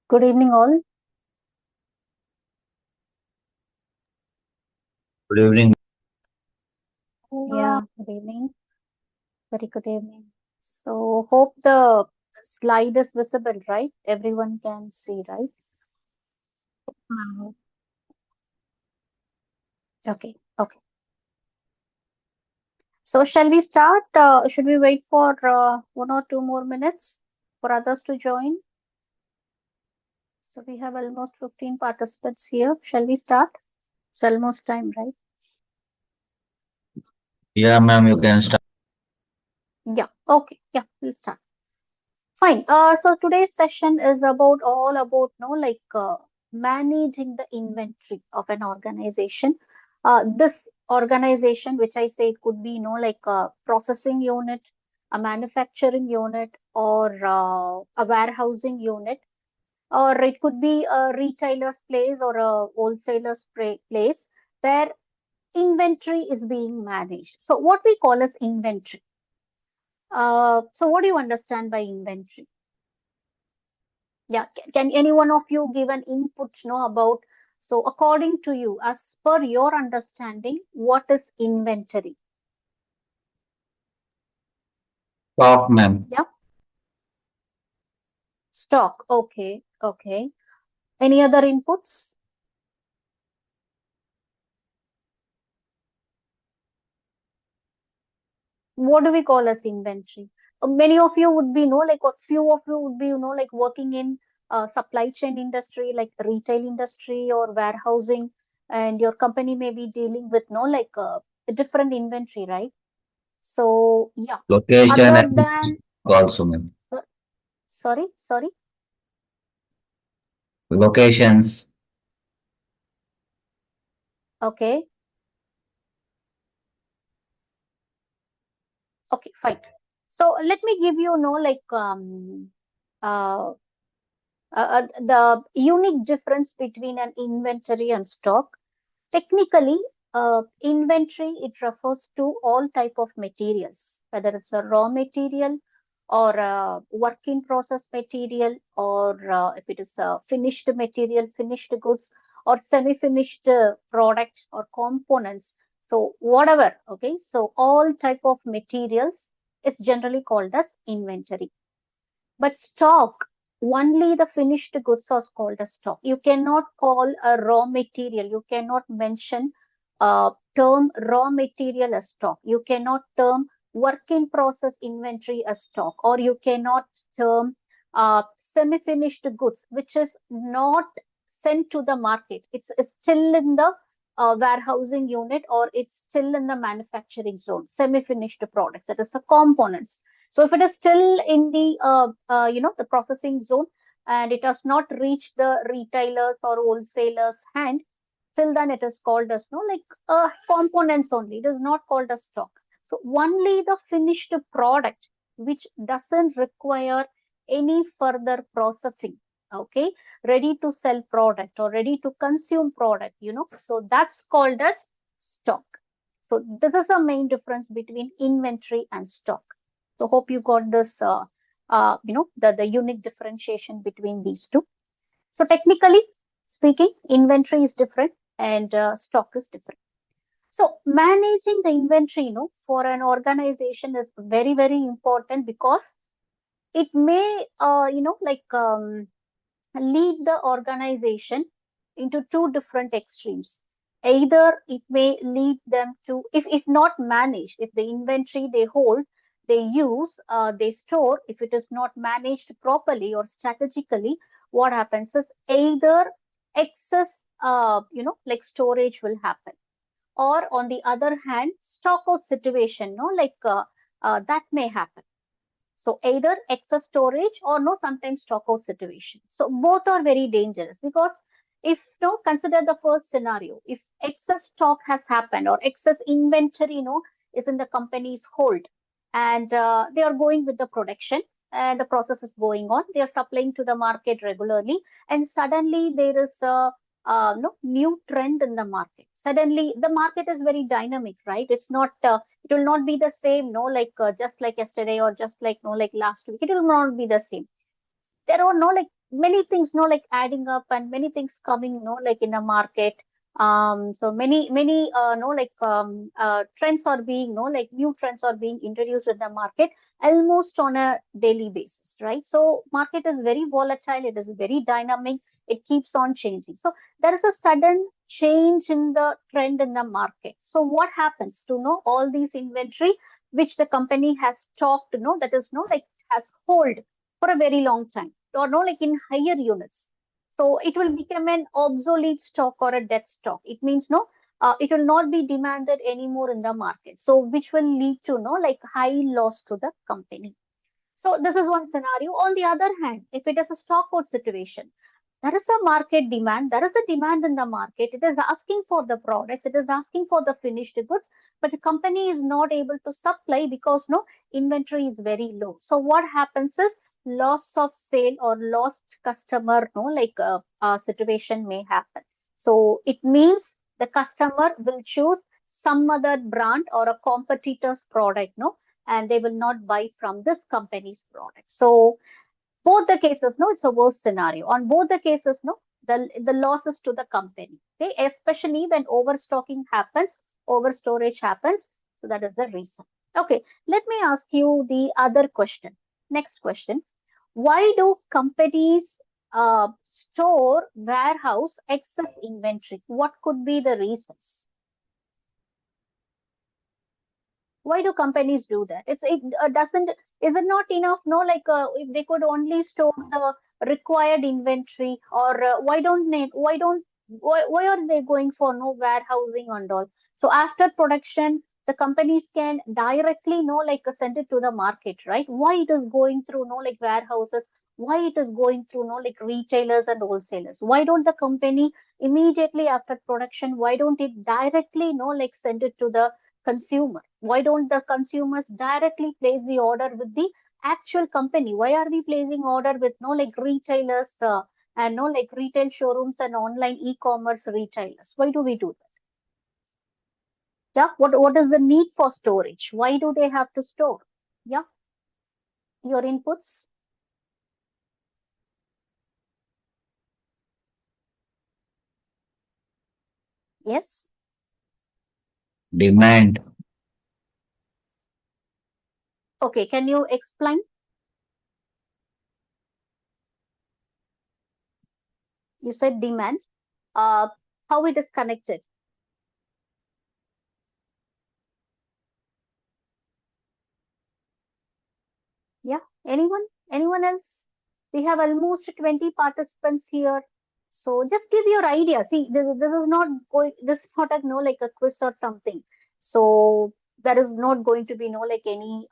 Good evening, all. Good evening. Yeah, good evening. Very good evening. So, hope the slide is visible, right? Everyone can see, right? Mhm. Okay, okay. So, shall we start? Should we wait for 1 or 2 more minutes for others to join? So, we have almost 15 participants here. Shall we start? It's almost time, right? Yeah, ma'am, you can start. Yeah, okay. Yeah, we'll start. Fine. So today's session is about all about managing the inventory of an organization. This organization, which I say it could be like a processing unit, a manufacturing unit, or a warehousing unit, or it could be a retailer's place or a wholesaler's place where inventory is being managed. So what we call as inventory. So what do you understand by inventory? Yeah, can any one of you give an input, about, so according to you, as per your understanding, what is inventory? Talk, ma'am. Yeah, stock. Okay, okay. Any other inputs? What do we call as inventory? Many of you would be, like what few of you would be, like working in supply chain industry, like retail industry or warehousing, and your company may be dealing with, a different inventory, right? So, yeah. Location Other and than, also, ma'am. uh, sorry. Locations. Okay. Okay, fine. So let me give you, uh, the unique difference between an inventory and stock. Technically, inventory, it refers to all type of materials, whether it's a raw material or a work in process material, or if it is a finished material, finished goods, or semi-finished product or components. So whatever, okay. So all type of materials is generally called as inventory. But stock, only the finished goods are called as stock. You cannot call a raw material. You cannot mention term raw material as stock. You cannot term work in process inventory as stock, or you cannot term semi-finished goods, which is not sent to the market. It's still in the warehousing unit, or it's still in the manufacturing zone. Semi-finished products, that is the components. So if it is still in the the processing zone and it has not reached the retailers or wholesalers hand, till then it is called as components only. It is not called as stock. So only the finished product which doesn't require any further processing. Okay, ready to sell product or ready to consume product, so that's called as stock. So this is the main difference between inventory and stock. So hope you got this the unique differentiation between these two. So technically speaking, inventory is different and stock is different. So managing the inventory, for an organization is very, very important because it may, lead the organization into two different extremes. Either it may lead them to, if not managed, if the inventory they hold, they use, they store, if it is not managed properly or strategically, what happens is either excess, like storage will happen, or on the other hand, stock out situation, no, that may happen. So either excess storage or no, sometimes stock out situation. So both are very dangerous because if no, consider the first scenario, if excess stock has happened or excess inventory, is in the company's hold, and they are going with the production and the process is going on, they are supplying to the market regularly, and suddenly there is a no new trend in the market. Suddenly the market is very dynamic, right? It's not it will not be the same, no, just like yesterday or just like no, like last week. It will not be the same. There are no like many things, no, like adding up and many things coming, no, like in the market. So many no, trends are being, no, like new trends are being introduced in the market almost on a daily basis, right? So market is very volatile. It is very dynamic. It keeps on changing. So there is a sudden change in the trend in the market. So what happens to know all these inventory which the company has stocked, that is no, like has hold for a very long time, or no, like in higher units. So it will become an obsolete stock or a dead stock. It means no, it will not be demanded anymore in the market. So which will lead to no, like high loss to the company. So this is one scenario. On the other hand, if it is a stock out situation, there is a market demand. There is a demand in the market. It is asking for the products. It is asking for the finished goods, but the company is not able to supply because no inventory is very low. So what happens is loss of sale or lost customer, no, situation may happen. So it means the customer will choose some other brand or a competitor's product, no, and they will not buy from this company's product. So both the cases, no, it's a worst scenario. On both the cases, no, the losses to the company. Okay, especially when overstocking happens, overstorage happens. So that is the reason. Okay, let me ask you the other question. Next question. Why do companies store warehouse excess inventory? What could be the reasons? Why do companies do that? It doesn't, is it not enough, no, if they could only store the required inventory, or why are they going for no warehousing and all? So after production the companies can directly no, send it to the market, right? Why it is going through no, like warehouses? Why it is going through no, like retailers and wholesalers? Why don't the company immediately after production, why don't it directly no, like send it to the consumer? Why don't the consumers directly place the order with the actual company? Why are we placing order with no, like retailers, and no, like retail showrooms and online e-commerce retailers? Why do we do that? Yeah, what is the need for storage? Why do they have to store? Yeah, your inputs. Yes. Demand. Okay, can you explain? You said demand. Uh, how it is connected? Yeah. Anyone else? We have almost 20 participants here. So just give your idea. See, this is not going, this is not a no, like a quiz or something. So there is not going to be no, like any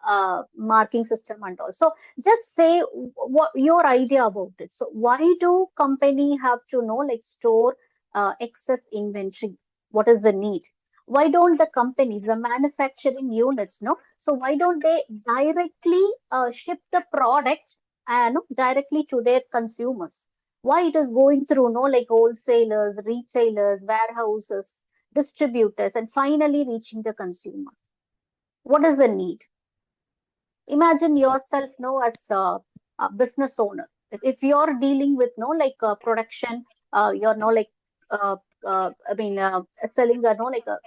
marking system and all. So just say what your idea about it. So why do company have to know, like store excess inventory? What is the need? Why don't the companies, the manufacturing units, no? So why don't they directly ship the product and directly to their consumers? Why it is going through no, like wholesalers, retailers, warehouses, distributors, and finally reaching the consumer? What is the need? Imagine yourself, as a business owner. If you're dealing with, production, you're, uh, I mean, selling a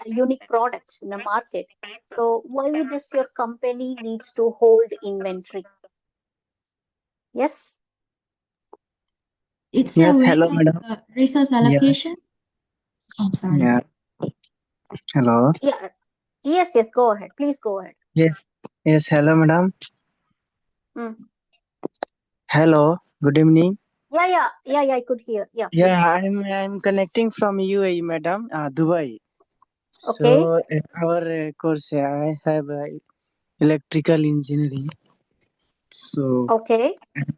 unique product in the market. So why does your company needs to hold inventory? Yes. It's a Yes, way hello, of madam. resource Yeah, allocation. I'm sorry. yeah. Hello. Yeah. Yes. Yes. Go ahead. Please go ahead. Yes, yes, hello, madam. Mm. Hello. Good evening. Yeah. Yeah. Yeah. Yeah. I could hear. Yeah. Yeah, Please. I'm connecting from UAE, madam, Dubai. Okay. So our course, I have electrical engineering. So Okay.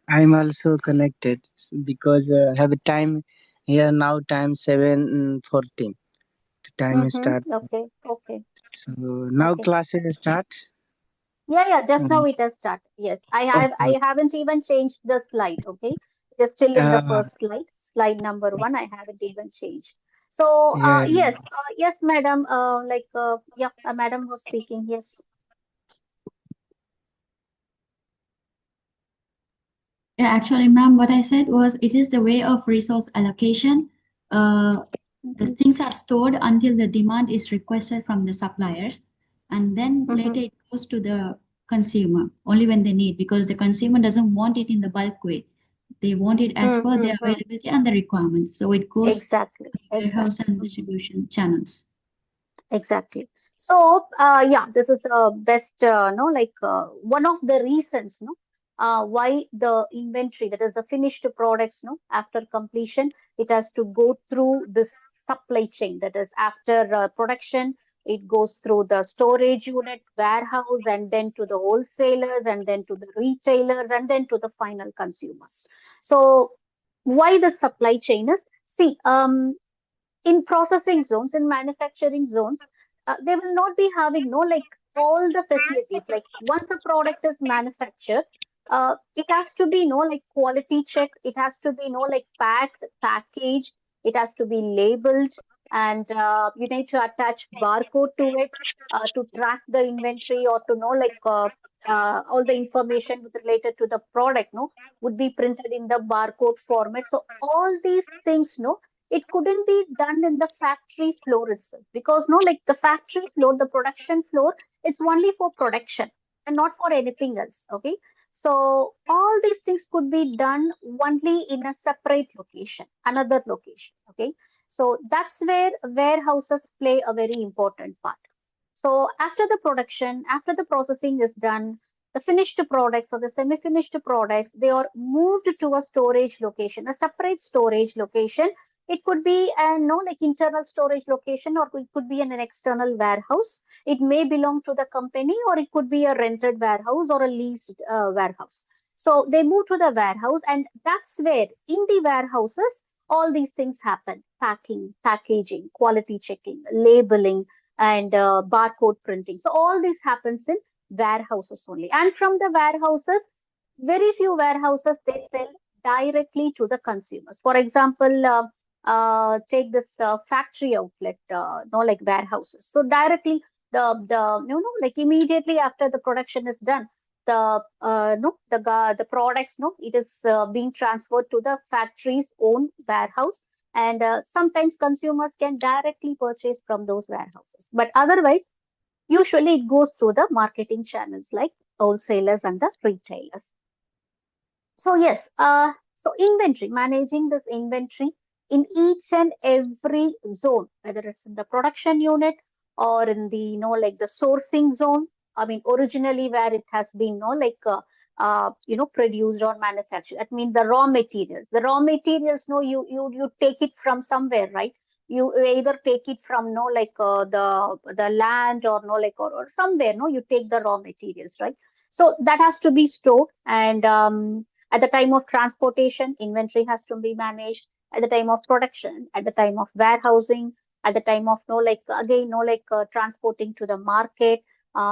I'm also connected because I have a time here now. Time 7:14. The time Mm-hmm. start. Okay. Okay. So now Okay. classes start. Yeah, yeah, just now Um, it has started. Yes, okay. I haven't even changed the slide. Okay, it is still in the Uh, first slide, slide number one. I haven't even changed. So, yeah. yes, madam. Yeah, madam was speaking. Yes. Yeah, actually, ma'am, what I said was it is the way of resource allocation. Uh, the Mm-hmm. things are stored until the demand is requested from the suppliers, and then Mm-hmm. later it goes to the consumer only when they need, because the consumer doesn't want it in the bulk way. They want it as per their Mm-hmm. availability and the requirements. So it goes Exactly. to warehouse Exactly. and Mm-hmm. distribution channels. Exactly. So, yeah, this is the best, one of the reasons, why the inventory, that is the finished products, after completion, it has to go through this supply chain. That is after production, it goes through the storage unit, warehouse, and then to the wholesalers, and then to the retailers, and then to the final consumers. So, why the supply chain is? See, in processing zones, in manufacturing zones, they will not be having all the facilities. Like once a product is manufactured, it has to be quality checked. It has to be packed, packaged. It has to be labeled, and you need to attach barcode to it to track the inventory or to know all the information with related to the product. No, would be printed in the barcode format. So all these things, no, it couldn't be done in the factory floor itself, because no, like the factory floor, the production floor, it's only for production and not for anything else. Okay, so all these things could be done only in a separate location, another location. Okay, so that's where warehouses play a very important part. So after the production, after the processing is done, the finished products or the semi-finished products, they are moved to a storage location, a separate storage location. It could be a no like internal storage location, or it could be an external warehouse. It may belong to the company, or it could be a rented warehouse or a leased warehouse. So they move to the warehouse, and that's where in the warehouses all these things happen: packing, packaging, quality checking, labeling, and barcode printing. So all this happens in warehouses only. And from the warehouses, very few warehouses they sell directly to the consumers. For example, take this factory outlet, no, like warehouses. So directly like immediately after the production is done, the no the products, no, it is being transferred to the factory's own warehouse, and sometimes consumers can directly purchase from those warehouses. But otherwise, usually it goes through the marketing channels like wholesalers and the retailers. So yes, so inventory, managing this inventory in each and every zone, whether it's in the production unit or in the like the sourcing zone. I mean, originally where it has been produced or manufactured. That means the raw materials. The raw materials, no, you take it from somewhere, right? You either take it from the land, or or somewhere, no, you take the raw materials, right? So that has to be stored, and at the time of transportation, inventory has to be managed. At the time of production, at the time of warehousing, at the time of transporting to the market,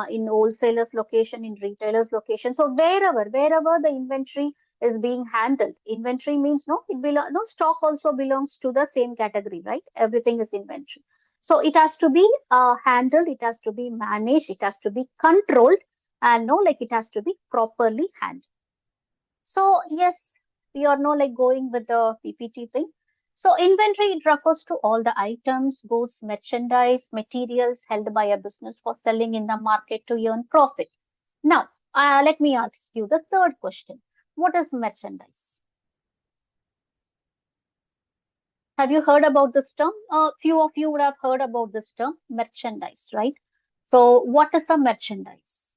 in wholesalers location, in retailers location. So wherever the inventory is being handled, inventory means no, no, stock also belongs to the same category, right? Everything is inventory. So it has to be handled, it has to be managed, it has to be controlled and no, like it has to be properly handled. So yes, we are no like going with the PPT thing. So inventory, it refers to all the items, goods, merchandise, materials held by a business for selling in the market to earn profit. Now, let me ask you the third question. What is merchandise? Have you heard about this term? A few of you would have heard about this term, merchandise, right? So what is a merchandise?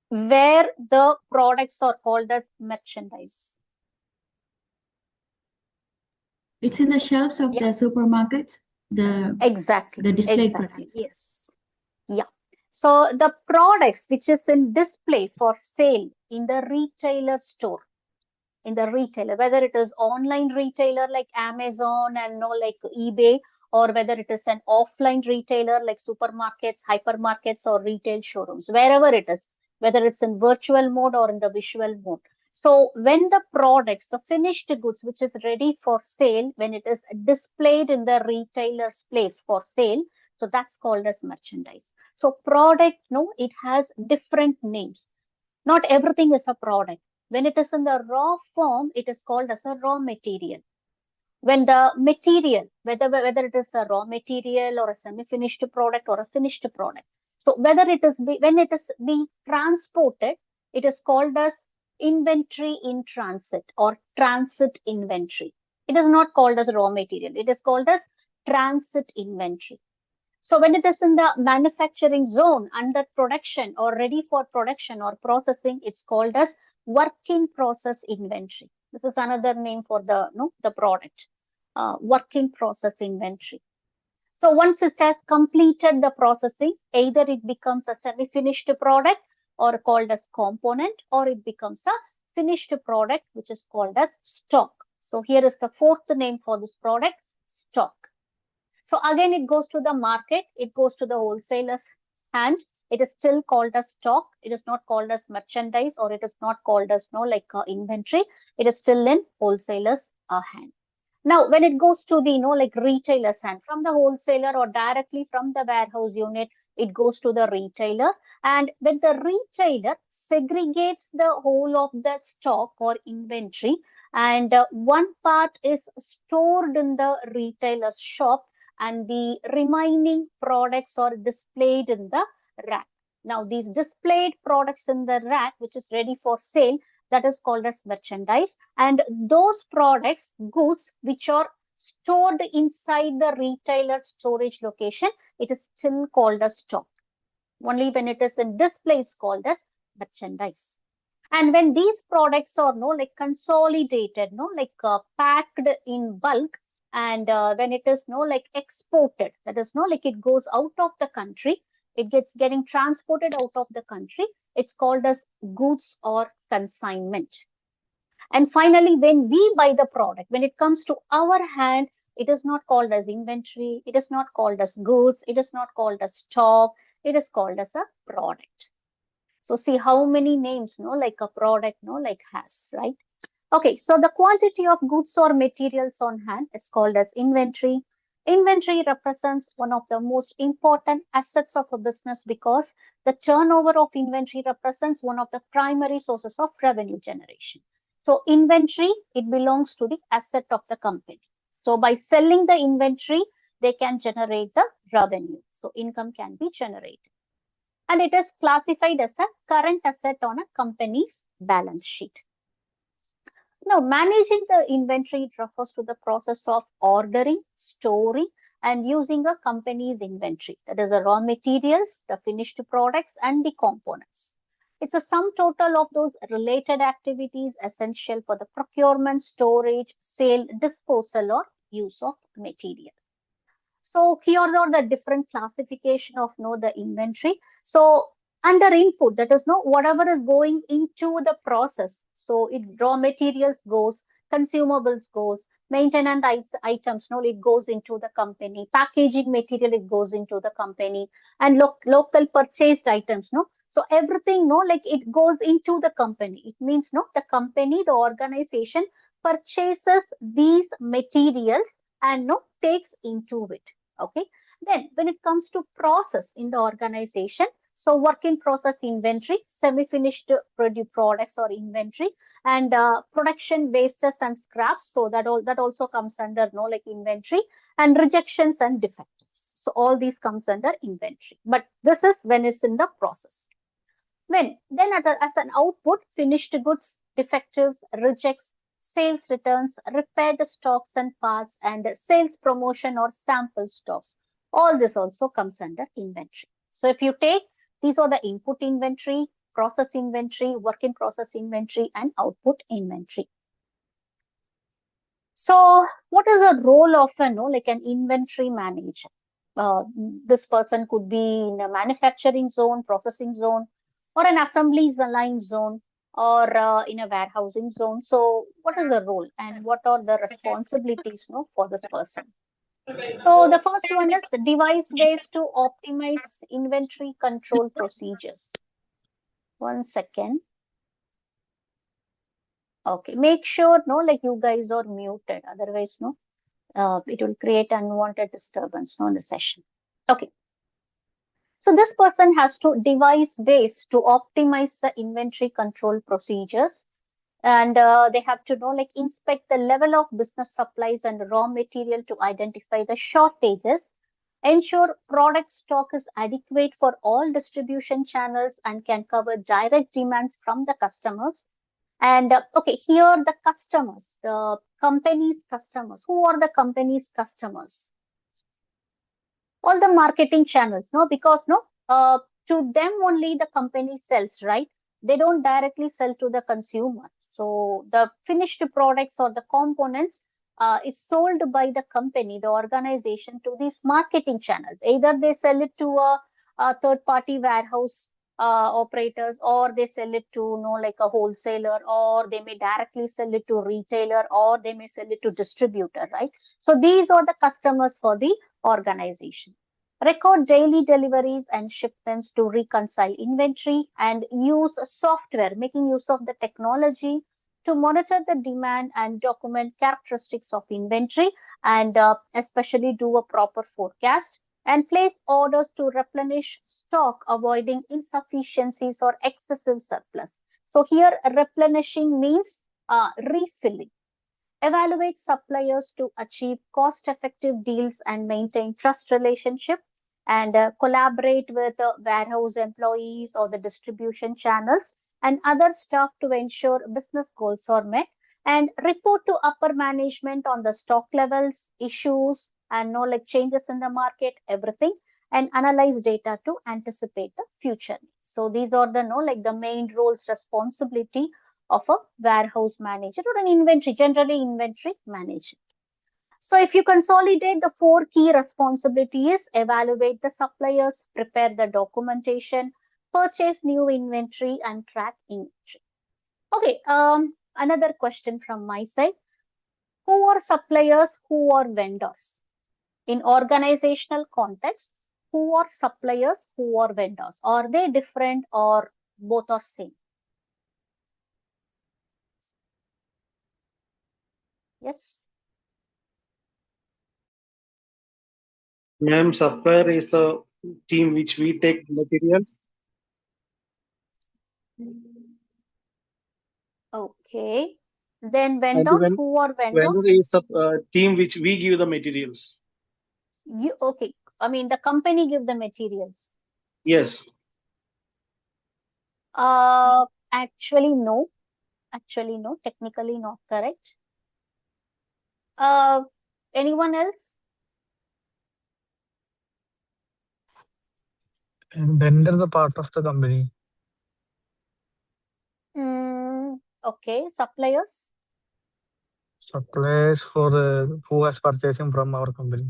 Where the products are called as merchandise. It's in the shelves of Yeah. the supermarkets, the Exactly. displayed Exactly. products. Yes. Yeah. So the products which is in display for sale in the retailer store, in the retailer, whether it is online retailer like Amazon and no like eBay, or whether it is an offline retailer like supermarkets, hypermarkets, or retail showrooms, wherever it is, whether it's in virtual mode or in the visual mode. So when the products, the finished goods which is ready for sale, when it is displayed in the retailer's place for sale, so that's called as merchandise. So product, no, it has different names. Not everything is a product. When it is in the raw form, it is called as a raw material. When the material, whether it is a raw material or a semi-finished product or a finished product, so whether it is when it is being transported, it is called as inventory in transit or transit inventory. It is not called as raw material. It is called as transit inventory. So when it is in the manufacturing zone under production or ready for production or processing, it's called as work in process inventory. This is another name for the the product, work in process inventory. So once it has completed the processing, either it becomes a semi-finished product or called as component, or it becomes a finished product, which is called as stock. So here is the fourth name for this product, stock. So again, it goes to the market, it goes to the wholesaler's hand. It is still called as stock. It is not called as merchandise, or it is not called as like inventory. It is still in wholesaler's hand. Now, when it goes to the like retailer's hand, from the wholesaler or directly from the warehouse unit, it goes to the retailer. And when the retailer segregates the whole of the stock or inventory, and one part is stored in the retailer's shop, and the remaining products are displayed in the rack. Now, these displayed products in the rack, which is ready for sale, that is called as merchandise. And those products, goods, which are stored inside the retailer storage location, it is still called as stock. Only when it is in display is called as merchandise. And when these products are like consolidated, like packed in bulk, and when it is like exported, that is like it goes out of the country, it gets getting transported out of the country, it's called as goods or consignment. And finally, when we buy the product, when it comes to our hand, it is not called as inventory, it is not called as goods, it is not called as stock, it is called as a product. So see how many names, like a product, like has, right? Okay, so the quantity of goods or materials on hand is called as inventory. Inventory represents one of the most important assets of a business because the turnover of inventory represents one of the primary sources of revenue generation. So inventory, it belongs to the asset of the company. So by selling the inventory, they can generate the revenue. So income can be generated. And it is classified as a current asset on a company's balance sheet. Now, managing the inventory refers to the process of ordering, storing, and using a company's inventory. That is the raw materials, the finished products, and the components. It's a sum total of those related activities essential for the procurement, storage, sale, disposal, or use of material. So here are the different classification of the inventory. So under input, that is whatever is going into the process. So it raw materials goes, consumables goes, maintenance items, it goes into the company, packaging material, it goes into the company, and local purchased items, So everything, like it goes into the company. It means, the company, the organization purchases these materials and takes into it. Okay. Then when it comes to process in the organization, so work in process inventory, semi-finished products or inventory, and production wastes and scraps. So that also comes under like inventory, and rejections and defectives. So all these comes under inventory. But this is when it's in the process. When then as an output, finished goods, defectives, rejects, sales returns, repaired stocks and parts, and sales promotion or sample stocks. All this also comes under inventory. So if you take, these are the input inventory, process inventory, work in process inventory, and output inventory. So what is the role of like an inventory manager? This person could be in a manufacturing zone, processing zone, or an assembly line zone, or in a warehousing zone. So what is the role and what are the responsibilities for this person? So the first one is device ways to optimize inventory control procedures. 1 second. Okay, make sure like you guys are muted, otherwise it will create unwanted disturbance in the session. Okay. So this person has to devise ways to optimize the inventory control procedures, and they have to inspect the level of business supplies and raw material to identify the shortages, ensure product stock is adequate for all distribution channels and can cover direct demands from the customers. And okay, here the customers, the company's customers. Who are the company's customers? All the marketing channels, because to them only the company sells, right? They don't directly sell to the consumer. So the finished products or the components is sold by the company, the organization, to these marketing channels. Either they sell it to a third party warehouse operators, or they sell it to like a wholesaler, or they may directly sell it to retailer, or they may sell it to distributor, right? So these are the customers for the organization. Record daily deliveries and shipments to reconcile inventory, and use software, making use of the technology to monitor the demand and document characteristics of inventory, and especially do a proper forecast and place orders to replenish stock, avoiding insufficiencies or excessive surplus. So here replenishing means refilling. Evaluate suppliers to achieve cost-effective deals and maintain trust relationship, and collaborate with warehouse employees or the distribution channels and other staff to ensure business goals are met, and report to upper management on the stock levels, issues, and changes in the market, everything, and analyze data to anticipate the future needs. So these are the the main roles, responsibility of a warehouse manager or an inventory, generally inventory manager. So if you consolidate the 4 key responsibilities: evaluate the suppliers, prepare the documentation, purchase new inventory, and track inventory. Okay, another question from my side. Who are suppliers? Who are vendors? In organizational context, who are suppliers? Who are vendors? Are they different or both are same? Yes. Ma'am, supplier is the team which we take materials. Okay. Then And vendors, when who are vendor vendors? is the team which we give the materials. Okay. I mean, the company give the materials. Yes. Actually, no. Actually, no. Technically not correct. Anyone else? And vendor is a part of the company. Okay. Suppliers? Suppliers for who has purchasing from our company.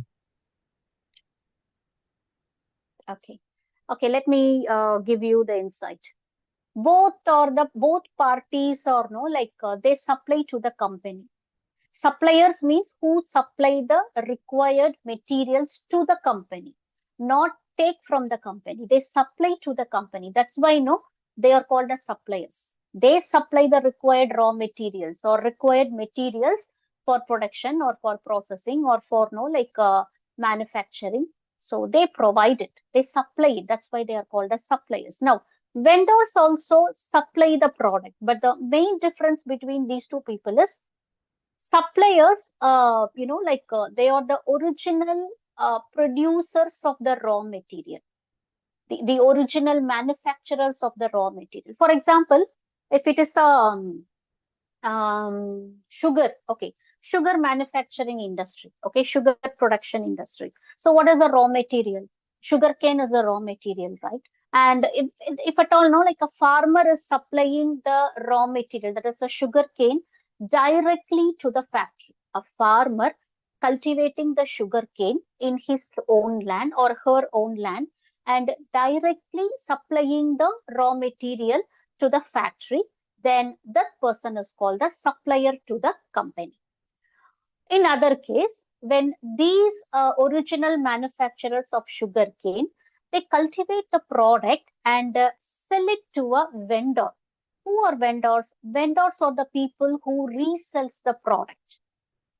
Okay. Okay. Let me give you the insight. Both parties are they supply to the company. Suppliers means who supply the required materials to the company, not take from the company. They supply to the company. That's why they are called as suppliers. They supply the required raw materials or required materials for production or for processing or for manufacturing. So they provide it, they supply it. That's why they are called as suppliers. Now, vendors also supply the product, but the main difference between these two people is suppliers, they are the original producers of the raw material, the original manufacturers of the raw material. For example, if it is sugar, okay, sugar manufacturing industry, okay, sugar production industry. So what is the raw material? Sugar cane is the raw material, right? And if at all, no, like a farmer is supplying the raw material, that is the sugar cane, directly to the factory. A farmer cultivating the sugar cane in his own land or her own land and directly supplying the raw material to the factory, then that person is called a supplier to the company. In other case, when these original manufacturers of sugarcane, they cultivate the product and sell it to a vendor. Who are vendors? Vendors are the people who resells the product.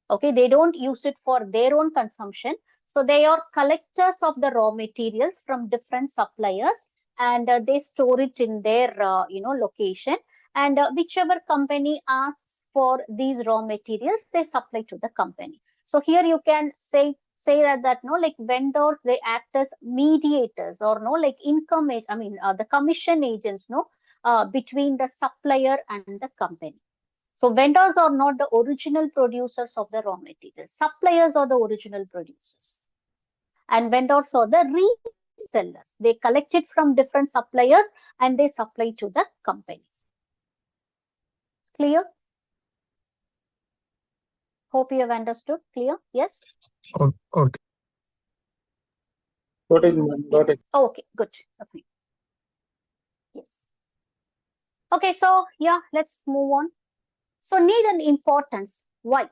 Okay, they don't use it for their own consumption. So they are collectors of the raw materials from different suppliers, and they store it in their location. And whichever company asks for these raw materials, they supply to the company. So here you can say that no, like vendors, they act as mediators, or no, like the commission agents, no, between the supplier and the company. So vendors are not the original producers of the raw materials. Suppliers are the original producers. And vendors are the resellers. They collect it from different suppliers and they supply to the companies. Clear? Hope you have understood. Clear? Yes? Okay. Got it, ma'am. Got it. Okay, good. Okay. Yes. Okay, so yeah, let's move on. So need and importance. Why?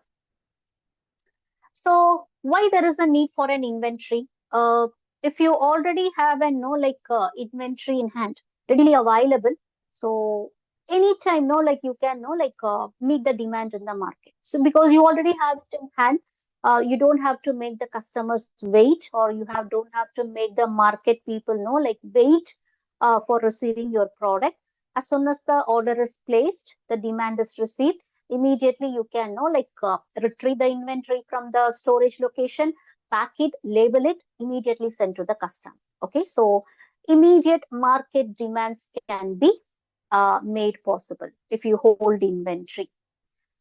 So why there is a need for an inventory? If you already have an inventory in hand, readily available, so anytime you can meet the demand in the market. So because you already have it in hand, you don't have to make the customers wait, or don't have to make the market people wait for receiving your product. As soon as the order is placed, the demand is received, immediately you can retrieve the inventory from the storage location, pack it, label it, immediately send to the customer. Okay, so immediate market demands can be made possible if you hold inventory.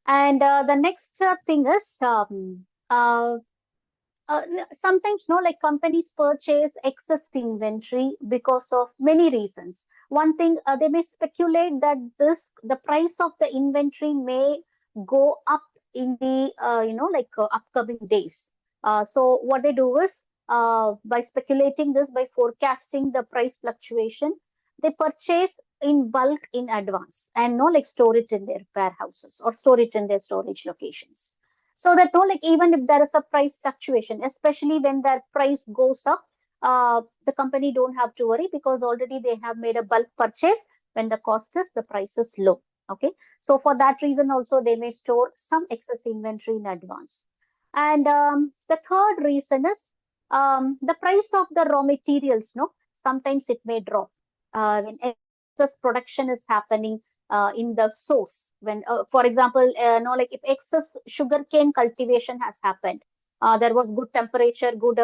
And the next thing is sometimes companies purchase excess inventory because of many reasons. One thing, they may speculate that the price of the inventory may go up in the upcoming days. So what they do is, by speculating this, by forecasting the price fluctuation, they purchase in bulk in advance and store it in their warehouses or store it in their storage locations. So that even if there is a price fluctuation, especially when that price goes up, the company don't have to worry, because already they have made a bulk purchase. When the price is low. Okay, so for that reason also they may store some excess inventory in advance. And the third reason is the price of the raw materials. Sometimes it may drop when excess production is happening in the source. When, for example, if excess sugarcane cultivation has happened, there was good temperature, good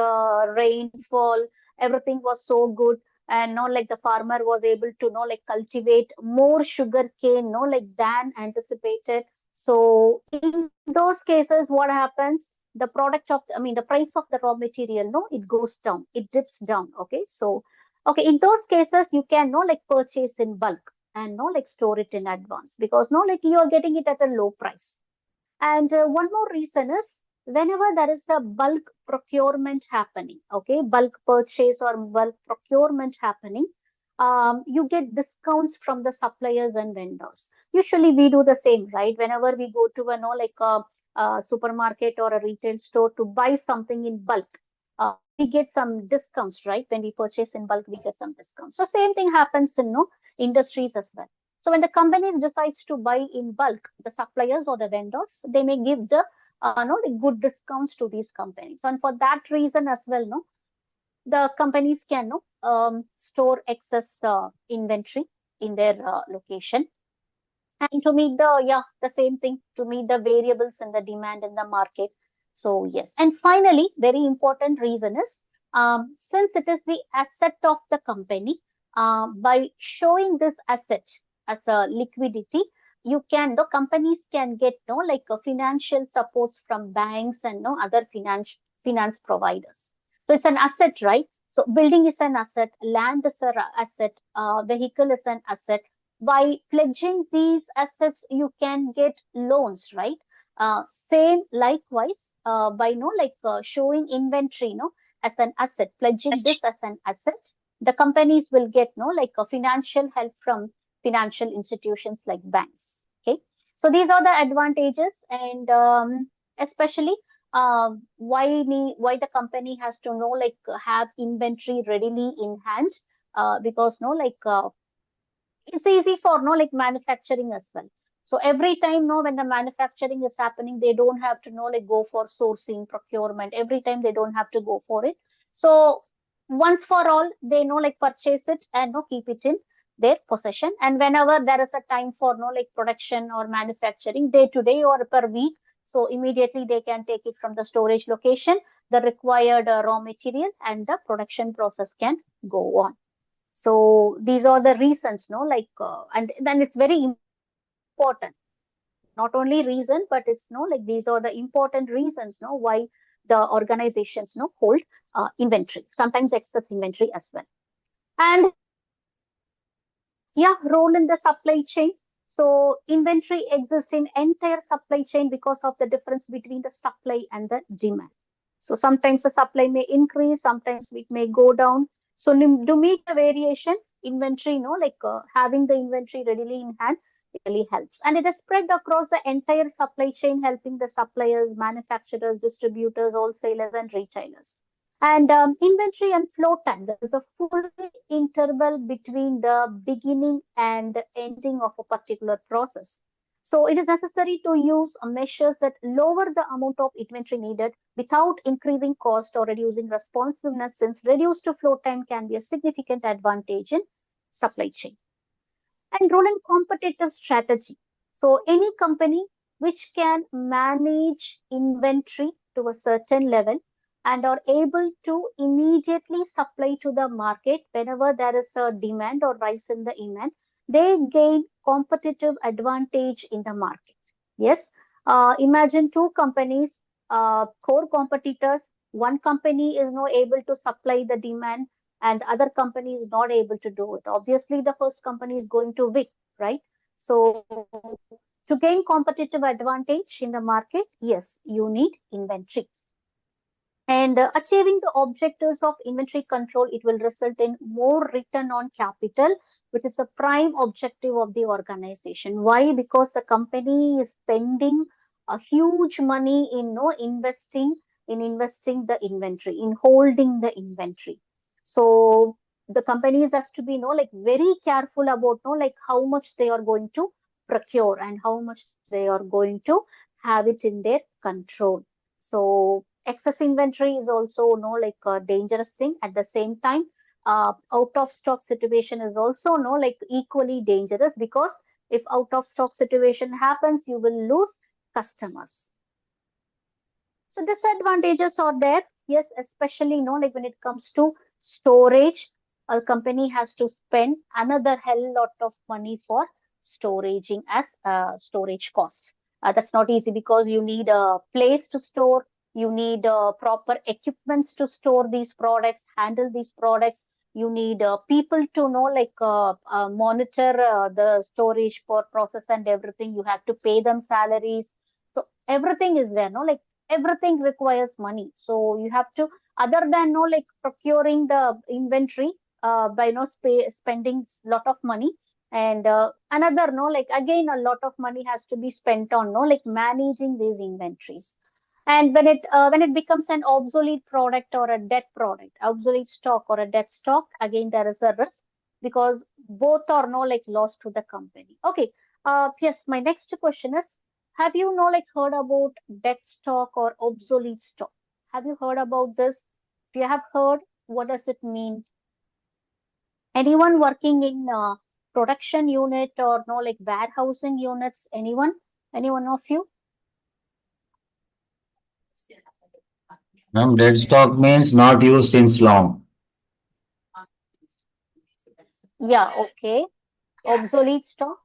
rainfall, everything was so good, and the farmer was able to cultivate more sugarcane than anticipated. So in those cases, what happens? The price of the raw material, it goes down, it dips down. Okay, so in those cases, you can purchase in bulk and store it in advance, because you are getting it at a low price. And one more reason is, whenever there is a bulk procurement happening, okay, bulk purchase or bulk procurement happening, you get discounts from the suppliers and vendors. Usually we do the same, right? Whenever we go to a supermarket or a retail store to buy something in bulk, we get some discounts, right? When we purchase in bulk, we get some discounts. So same thing happens in industries as well. So when the companies decides to buy in bulk, the suppliers or the vendors, they may give the no, like good discounts to these companies. And for that reason as well, no, the companies can no, store excess inventory in their location. And to meet the same thing, to meet the variables in the demand in the market. So yes. And finally, very important reason is, since it is the asset of the company, by showing this asset as a liquidity, the companies can get no like financial supports from banks and no other finance providers. So it's an asset, right? So building is an asset, land is an asset, vehicle is an asset. By pledging these assets, you can get loans, right? Same likewise, by showing inventory, as an asset, pledging this as an asset, the companies will get a financial help from financial institutions like banks. Okay, so these are the advantages, and especially why the company has to have inventory readily in hand, because it's easy for manufacturing as well. So every time when the manufacturing is happening, they don't have to go for sourcing, procurement. Every time they don't have to go for it. So once for all, they purchase it and keep it in their possession. And whenever there is a time for production or manufacturing, day to day or per week, so immediately they can take it from the storage location, the required raw material, and the production process can go on. So these are the reasons, and then it's very important. Not only reason, but it's these are the important reasons, why the organizations hold inventory, sometimes excess inventory as well. And yeah, role in the supply chain. So inventory exists in entire supply chain because of the difference between the supply and the demand. So sometimes the supply may increase, sometimes it may go down. So to meet the variation, inventory, having the inventory readily in hand, it really helps. And it is spread across the entire supply chain, helping the suppliers, manufacturers, distributors, wholesalers, and retailers. And inventory and flow time, there is a full interval between the beginning and the ending of a particular process. So it is necessary to use measures that lower the amount of inventory needed without increasing cost or reducing responsiveness, since reduced flow time can be a significant advantage in supply chain. And role in competitive strategy. So any company which can manage inventory to a certain level and are able to immediately supply to the market whenever there is a demand or rise in the demand, they gain competitive advantage in the market. Yes, imagine two companies, core competitors. One company is now able to supply the demand and other company is not able to do it. Obviously, the first company is going to win, right? So to gain competitive advantage in the market, yes, you need inventory. And achieving the objectives of inventory control, it will result in more return on capital, which is a prime objective of the organization. Why? Because the company is spending a huge money in investing the inventory, in holding the inventory. So the companies has to be very careful about how much they are going to procure and how much they are going to have it in their control. So excess inventory is also a dangerous thing. At the same time, out of stock situation is also equally dangerous, because if out of stock situation happens, you will lose customers. So disadvantages are there, yes, especially when it comes to storage. A company has to spend another hell lot of money for storaging as storage cost. That's not easy, because you need a place to store, you need proper equipments to store these products, handle these products. You need people to monitor the storage for process and everything. You have to pay them salaries. So everything is there, everything requires money. So you have to, other than procuring the inventory by spending lot of money, and another again a lot of money has to be spent on managing these inventories. And when it becomes an obsolete product or a dead product, obsolete stock or a dead stock, again there is a risk, because both are lost to the company. Okay, yes, my next question is, Have you know like heard about dead stock or obsolete stock? Have you heard about this? If you have heard, what does it mean? Anyone working in production unit or no like warehousing units? Anyone? Any one of you? Ma'am, dead stock means not used since long. Yeah, okay. Obsolete stock.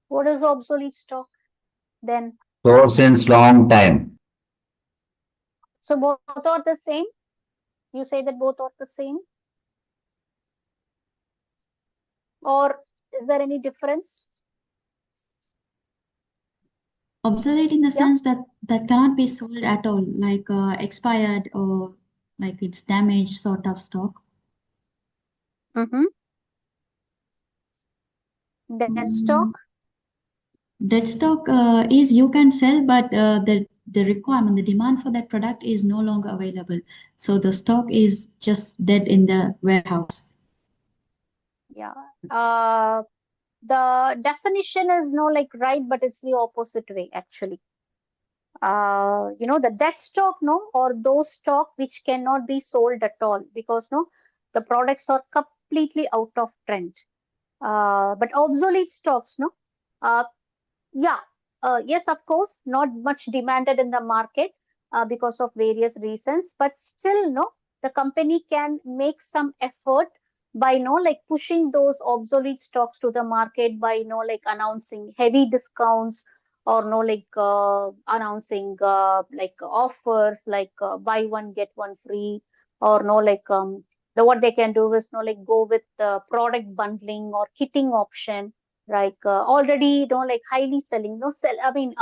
What is obsolete stock then? Stored since long time. So both are the same? You say that both are the same? Or is there any difference? Obsolete in the Yeah. sense that cannot be sold at all, like expired or like it's damaged sort of stock. Mm-hmm. Dead stock. Dead stock is you can sell, but the requirement, the demand for that product is no longer available. So the stock is just dead in the warehouse. Yeah. The definition is no like right, but it's the opposite way actually. The dead stock, no, or those stock which cannot be sold at all because no, the products are completely out of trend. But obsolete stocks, no, uh, yeah, yes, of course, not much demanded in the market because of various reasons, but still, no, the company can make some effort by, no, like pushing those obsolete stocks to the market by, like announcing heavy discounts or, no, like announcing like offers like buy one, get one free or, no, like what they can do is, no, like go with product bundling or kitting option like already like highly selling no sell I mean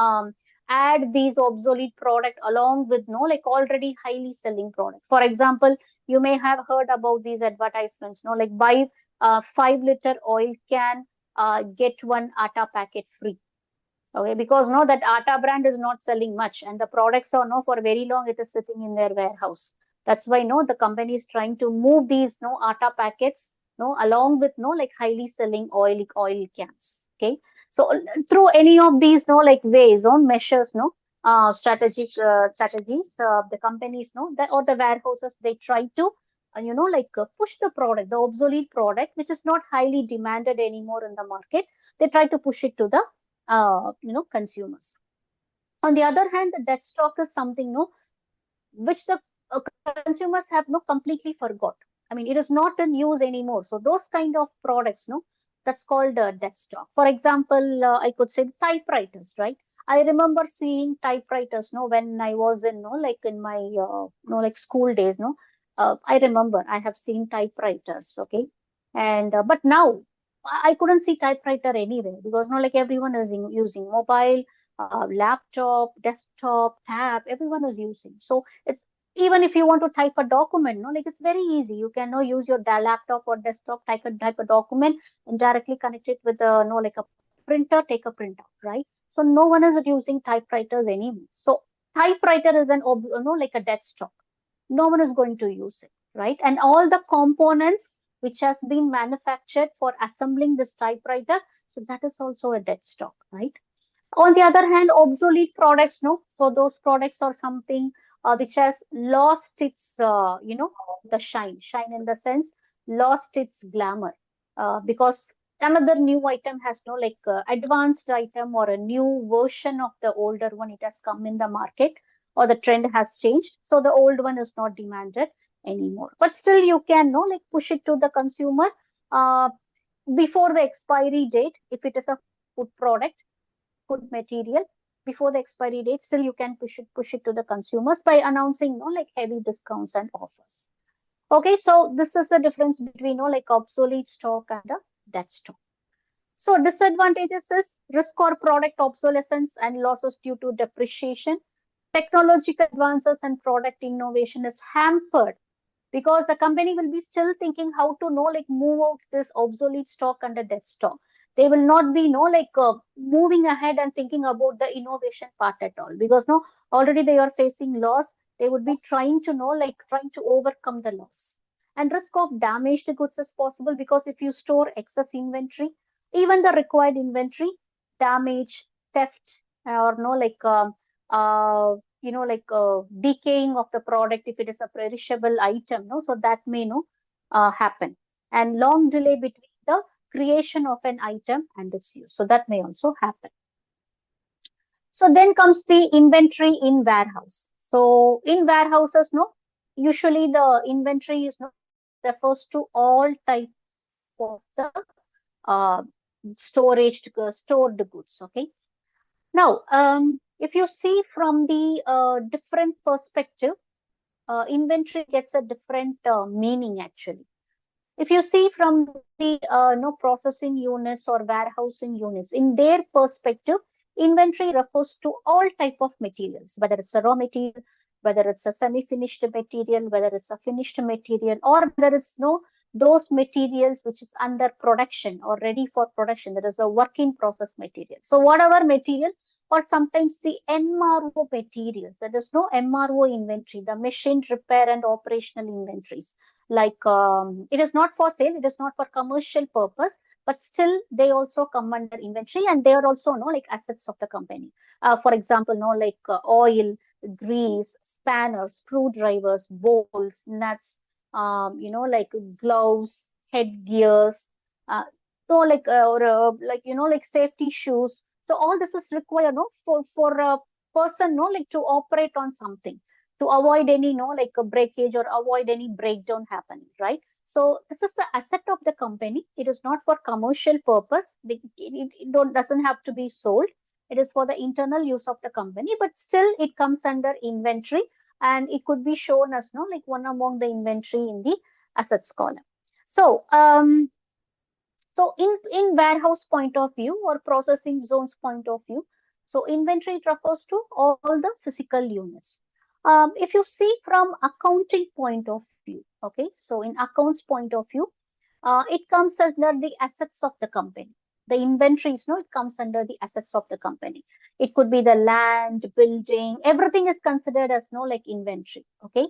add these obsolete product along with no like already highly selling product. For example, you may have heard about these advertisements no like buy 5 liter oil can get one atta packet free. Okay, because no, that Atta brand is not selling much, and the products are no for very long. It is sitting in their warehouse. That's why no, the company is trying to move these no Atta packets no along with no like highly selling oil cans. Okay, so through any of these no like ways or measures no strategies the companies no that or the warehouses they try to like push the product the obsolete product which is not highly demanded anymore in the market. They try to push it to the consumers. On the other hand, the dead stock is something no which the consumers have no completely forgot. I mean, it is not in use anymore. So those kind of products, no, that's called dead stock. For example, I could say typewriters, right? I remember seeing typewriters, no, when I was in, no, like in my, like school days, no. I remember I have seen typewriters, okay, and but now I couldn't see typewriter anywhere because, no, like everyone is using mobile, laptop, desktop, tab, everyone is using. So it's even if you want to type a document, no, like it's very easy. You can no use your laptop or desktop, type a document and directly connect it with a no like a printer, take a printout, right? So no one is using typewriters anymore. So typewriter is like a dead stock. No one is going to use it, right? And all the components which has been manufactured for assembling this typewriter, so that is also a dead stock, right? On the other hand, obsolete products, no, so those products are something which has lost its, the shine in the sense, lost its glamour, because another new item has no like advanced item or a new version of the older one. It has come in the market or the trend has changed, so the old one is not demanded anymore. But still, you can no like push it to the consumer uh, before the expiry date if it is a food product food material before the expiry date. Still you can push it to the consumers by announcing like heavy discounts and offers. Okay, so this is the difference between like obsolete stock and a dead stock. So disadvantages is risk or product obsolescence and losses due to depreciation. Technological advances and product innovation is hampered because the company will be still thinking how to like move out this obsolete stock and the dead stock. They will not be like moving ahead and thinking about the innovation part at all because already they are facing loss. They would be trying to like trying to overcome the loss. And risk of damaged goods is possible because if you store excess inventory, even the required inventory, damage, theft, or no, like decaying of the product if it is a perishable item, no, so that may happen. And long delay between the creation of an item and its use, so that may also happen. So then comes the inventory in warehouse. So in warehouses, no, usually the inventory is no refers to all type of the uh, stored goods. Okay. Now, if you see from the different perspective, inventory gets a different meaning actually. If you see from the processing units or warehousing units, in their perspective, inventory refers to all type of materials, whether it's a raw material, whether it's a semi-finished material, whether it's a finished material, or whether it's those materials which is under production or ready for production. That is a work in process material. So whatever material, or sometimes the MRO materials, that is no MRO inventory, the machine repair and operational inventories. Like it is not for sale, it is not for commercial purpose, but still they also come under inventory, and they are also like assets of the company. For example, like oil, grease, spanners, screwdrivers, bolts, nuts, like gloves, headgears, like safety shoes. So all this is required for a person like to operate on something, to avoid any like a breakage or avoid any breakdown happening, right? So this is the asset of the company. It is not for commercial purpose. Doesn't have to be sold. It is for the internal use of the company, but still it comes under inventory, and it could be shown as like one among the inventory in the assets column. So in warehouse point of view or processing zones point of view, so inventory refers to all the physical units. If you see from accounting point of view, okay, so in accounts point of view, it comes under the assets of the company. The inventories, it comes under the assets of the company. It could be the land, building, everything is considered as like inventory, okay,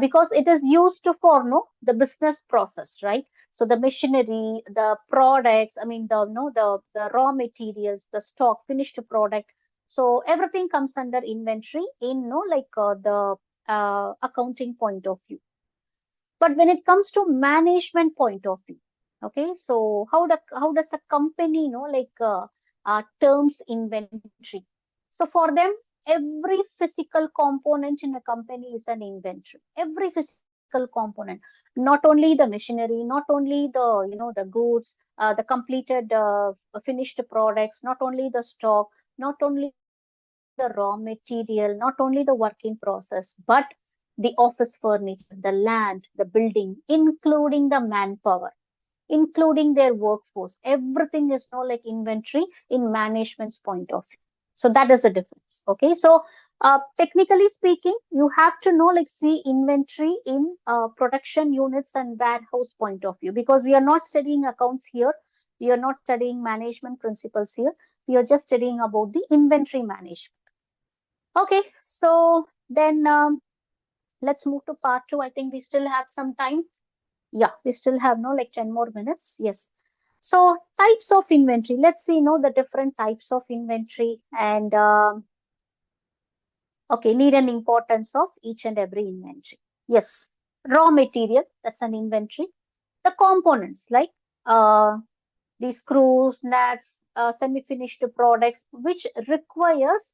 because it is used for the business process, right? So the machinery, the products, I mean the raw materials, the stock, finished product. So everything comes under inventory in the accounting point of view. But when it comes to management point of view, okay, so how does a company terms inventory? So for them, every physical component in a company is an inventory. Every physical component, not only the machinery, not only the goods, the completed finished products, not only the stock, not only the raw material, not only the working process, but the office furniture, the land, the building, including the manpower, including their workforce. Everything is like inventory in management's point of view. So that is the difference. Okay. So technically speaking, you have to like see inventory in production units and warehouse point of view, because we are not studying accounts here. We are not studying management principles here. We are just studying about the inventory management. Okay. So then let's move to part 2. I think we still have some time. Yeah, we still have like 10 more minutes. Yes. So types of inventory. Let's see, the different types of inventory, and okay, need and importance of each and every inventory. Yes. Raw material, that's an inventory. The components like the screws, nuts, semi-finished products, which requires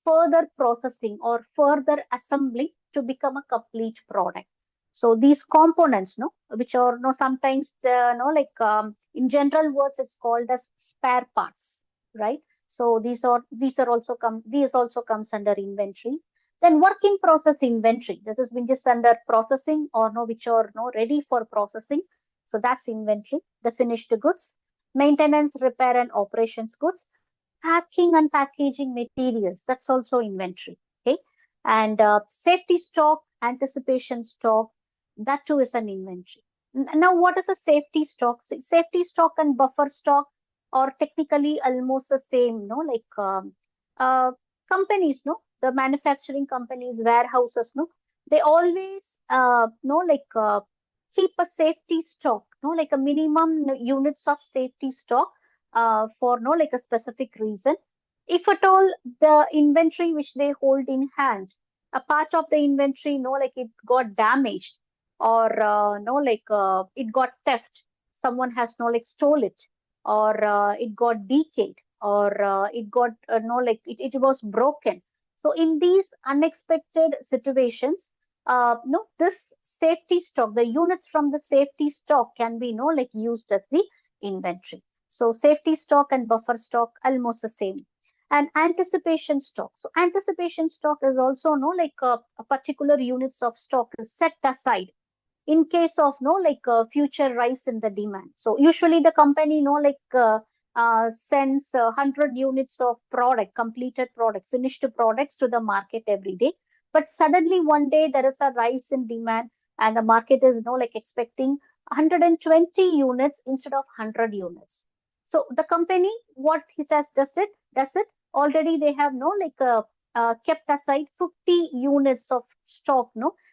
further processing or further assembly to become a complete product. So these components, which are sometimes in general words, it's called as spare parts, right? So these also comes under inventory. Then work in process inventory. This has been just under processing or which are ready for processing. So that's inventory. The finished goods, maintenance, repair, and operations goods, packing and packaging materials. That's also inventory. Okay. And safety stock, anticipation stock, that too is an inventory. Now, what is a safety stock? Safety stock and buffer stock are technically almost the same, like uh, companies, the manufacturing companies, warehouses, they always, keep a safety stock, like a minimum units of safety stock for like a specific reason. If at all the inventory which they hold in hand, a part of the inventory, like it got damaged, or like it got theft, someone has like stole it, or it got decayed, or it got like it was broken. So in these unexpected situations, no, this safety stock, the units from the safety stock can be like used as the inventory. So safety stock and buffer stock almost the same. And anticipation stock. So anticipation stock is also like a particular units of stock is set aside in case of like a future rise in the demand. So usually the company like sends 100 units of product, completed product, finished products to the market every day. But suddenly one day there is a rise in demand, and the market is like expecting 120 units instead of 100 units. So the company, what it has does it already, they have like kept aside 50 units of stock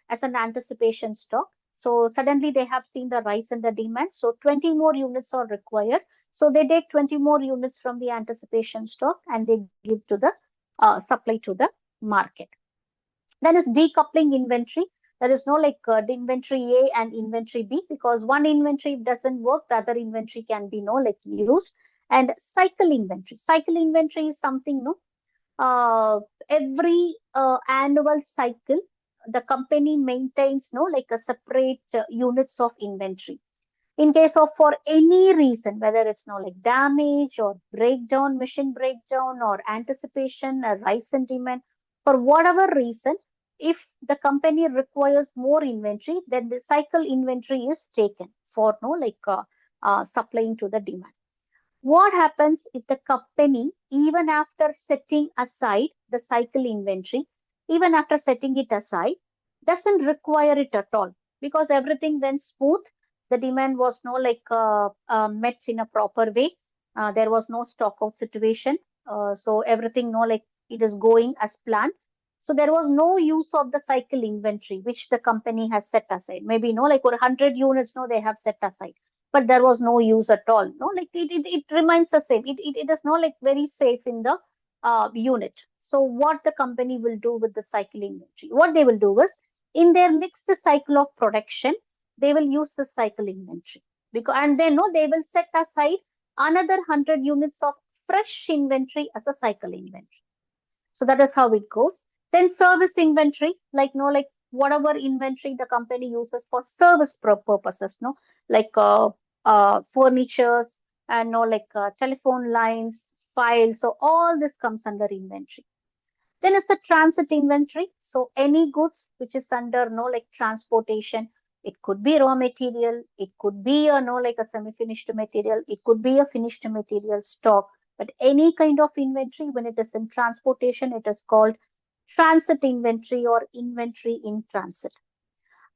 as an anticipation stock. So suddenly they have seen the rise in the demand. So 20 more units are required. So they take 20 more units from the anticipation stock and they give to the supply to the market. Then is decoupling inventory. There is no like the inventory A and inventory B, because one inventory doesn't work, the other inventory can be like used. And cycle inventory. Cycle inventory is something every annual cycle, the company maintains like a separate units of inventory. In case of for any reason, whether it's like damage or breakdown, machine breakdown, or anticipation, a rise in demand, for whatever reason, if the company requires more inventory, then the cycle inventory is taken for like supplying to the demand. What happens if the company, even after setting aside the cycle inventory, even after setting it aside, doesn't require it at all, because everything went smooth, the demand was no like met in a proper way, there was no stock out situation, so everything no like it is going as planned. So there was no use of the cycle inventory which the company has set aside. Maybe like 100 units they have set aside, but there was no use at all. No, like it remains the same. It is not like very safe in the unit. So what the company will do with the cycle inventory? What they will do is, in their next cycle of production, they will use the cycle inventory, because and then they will set aside another 100 units of fresh inventory as a cycle inventory. So that is how it goes. Then service inventory, like like whatever inventory the company uses for service purposes, like furnitures and like telephone lines, files. So all this comes under inventory. Then it's a transit inventory. So any goods which is under like transportation, it could be raw material, it could be a like a semi-finished material, it could be a finished material stock. But any kind of inventory, when it is in transportation, it is called transit inventory or inventory in transit.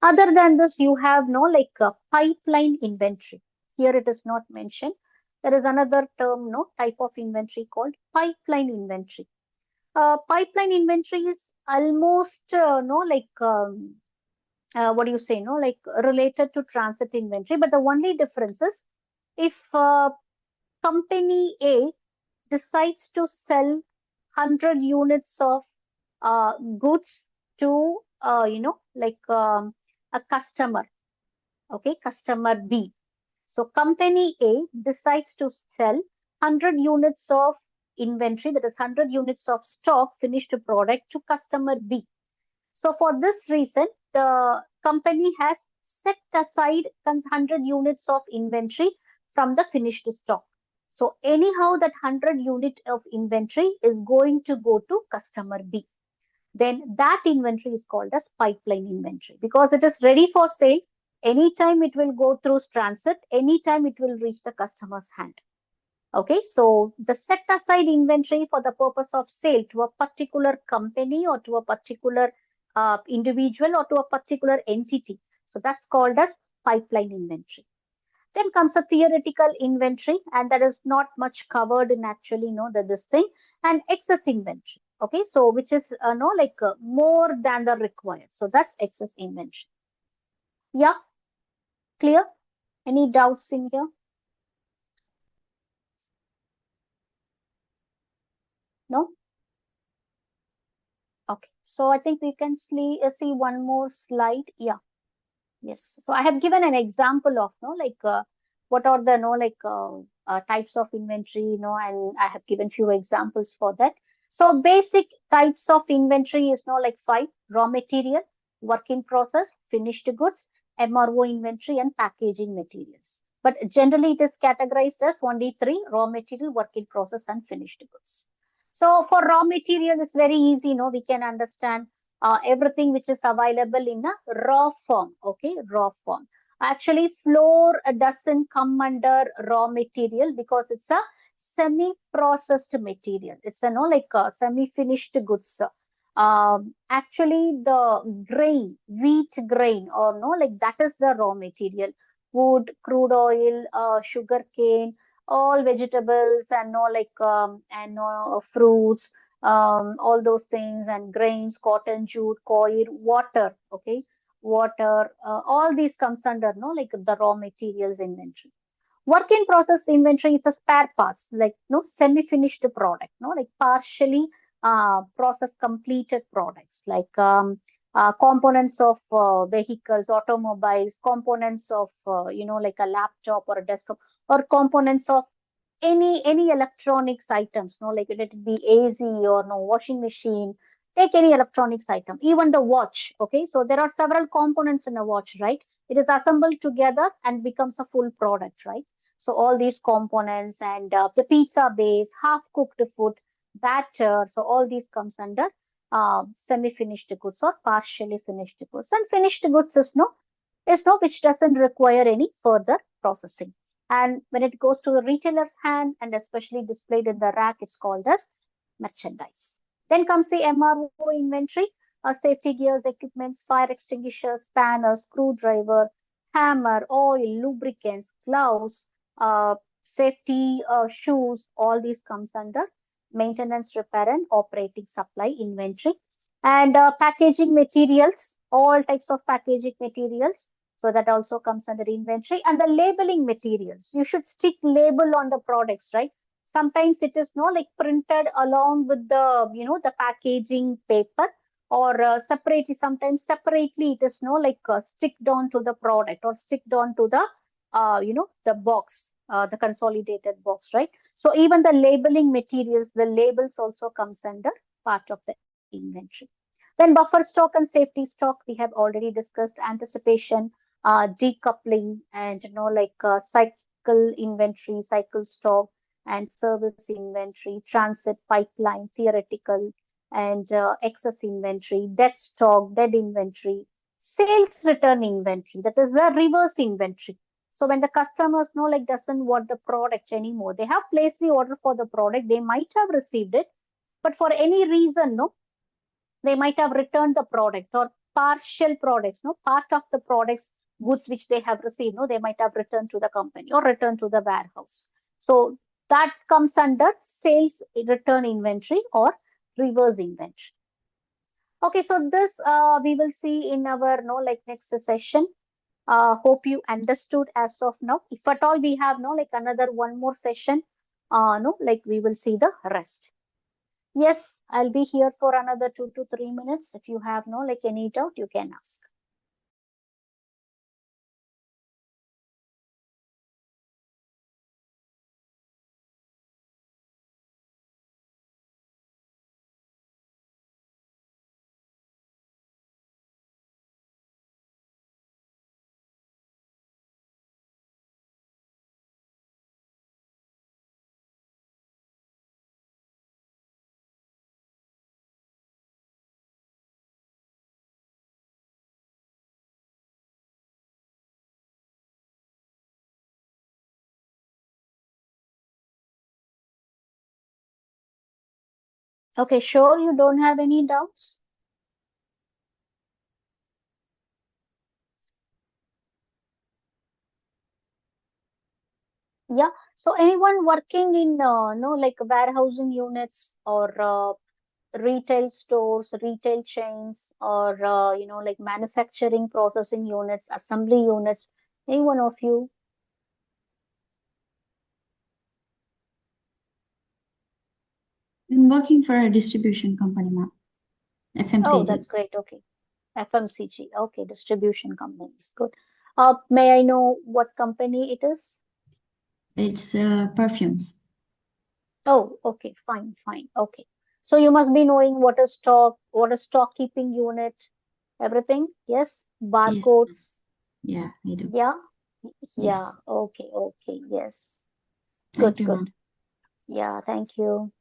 Other than this, you have like a pipeline inventory. Here it is not mentioned. There is another term, type of inventory called pipeline inventory. Pipeline inventory is almost like what do you say, like related to transit inventory, but the only difference is, if company A decides to sell 100 units of goods to like a customer, okay, customer B. So company A decides to sell 100 units of inventory, that is 100 units of stock, finished product, to customer B. So for this reason, the company has set aside 100 units of inventory from the finished stock. So anyhow, that 100 unit of inventory is going to go to customer B. Then that inventory is called as pipeline inventory, because it is ready for sale. Anytime it will go through transit, anytime it will reach the customer's hand. Okay, so the set aside inventory for the purpose of sale to a particular company or to a particular individual or to a particular entity. So that's called as pipeline inventory. Then comes a theoretical inventory, and that is not much covered in actually this thing, and excess inventory. Okay, so which is like more than the required. So that's excess inventory. Yeah. Clear? Any doubts in here? No? Okay. So I think we can see one more slide. Yeah. Yes. So I have given an example of, what are the, types of inventory, and I have given few examples for that. So basic types of inventory is, like five: raw material, work in process, finished goods, MRO inventory, and packaging materials. But generally, it is categorized as only three: raw material, work in process, and finished goods. So for raw material, it's very easy, we can understand everything which is available in a raw form. Okay, raw form. Actually, flour doesn't come under raw material because it's a semi-processed material. It's a semi-finished goods. Actually, the grain, wheat grain, or that is the raw material. Wood, crude oil, sugar cane, all vegetables, and fruits, all those things, and grains, cotton, jute, coir, water. Okay, water, all these comes under the raw materials inventory. Work in process inventory is a spare parts, like semi-finished product, like partially process completed products, like components of vehicles, automobiles, components of like a laptop or a desktop, or components of any electronics items, like let it be AC or washing machine. Take any electronics item, even the watch. Okay, so there are several components in a watch, right? It is assembled together and becomes a full product, right? So all these components, and the pizza base, half cooked food, batter, so all these comes under semi-finished goods or partially finished goods. And finished goods is no which doesn't require any further processing. And when it goes to the retailer's hand and especially displayed in the rack, it's called as merchandise. Then comes the MRO inventory: safety gears, equipments, fire extinguishers, spanners, screwdriver, hammer, oil, lubricants, gloves, safety shoes. All these comes under maintenance, repair, and operating supply inventory. And packaging materials, all types of packaging materials. So that also comes under inventory. And the labeling materials, you should stick label on the products, right? Sometimes it is printed along with the packaging paper, or separately. Sometimes separately it is sticked on to the product, or sticked on to the the box, the consolidated box, right? So even the labeling materials, the labels also comes under part of the inventory. Then buffer stock and safety stock, we have already discussed. Anticipation, decoupling, and cycle inventory, cycle stock, and service inventory, transit pipeline, theoretical, and excess inventory, dead stock, dead inventory, sales return inventory, that is the reverse inventory. So when the customers doesn't want the product anymore, they have placed the order for the product, they might have received it, but for any reason, they might have returned the product, or partial products, part of the products, goods which they have received, they might have returned to the company or returned to the warehouse. So that comes under sales return inventory or reverse inventory. Okay, so this we will see in our next session. Hope you understood as of now. If at all we have another one more session, we will see the rest. Yes, I'll be here for another 2 to 3 minutes. If you have any doubt, you can ask. Okay, sure, you don't have any doubts? Yeah. So anyone working in warehousing units, or retail stores, retail chains, or manufacturing processing units, assembly units, Any one of you? I'm working for a distribution company, ma'am. Oh, FMCG. that's great. Okay. FMCG. Okay, distribution companies. Good. May I know what company it is? It's perfumes. Oh, okay, fine, fine. Okay. So you must be knowing what is stock keeping unit, everything. Yes, Yes. barcodes. Yeah, I do. Yeah, yeah. Yes. Okay, okay. Yes. Thank Good, you, good. ma'am. Yeah, thank you.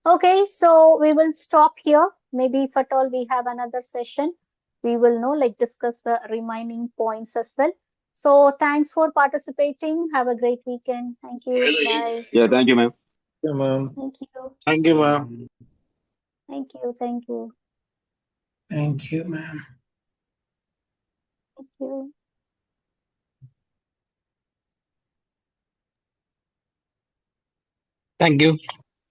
Okay, so we will stop here. Maybe if at all we have another session, we will know, like discuss the remaining points as well. So thanks for participating. Have a great weekend. Thank you. Bye. Yeah, thank you, ma'am. Yeah, ma'am. Thank you. Thank you, ma'am. Thank you. Thank you. Thank you, ma'am. Thank you. Thank you.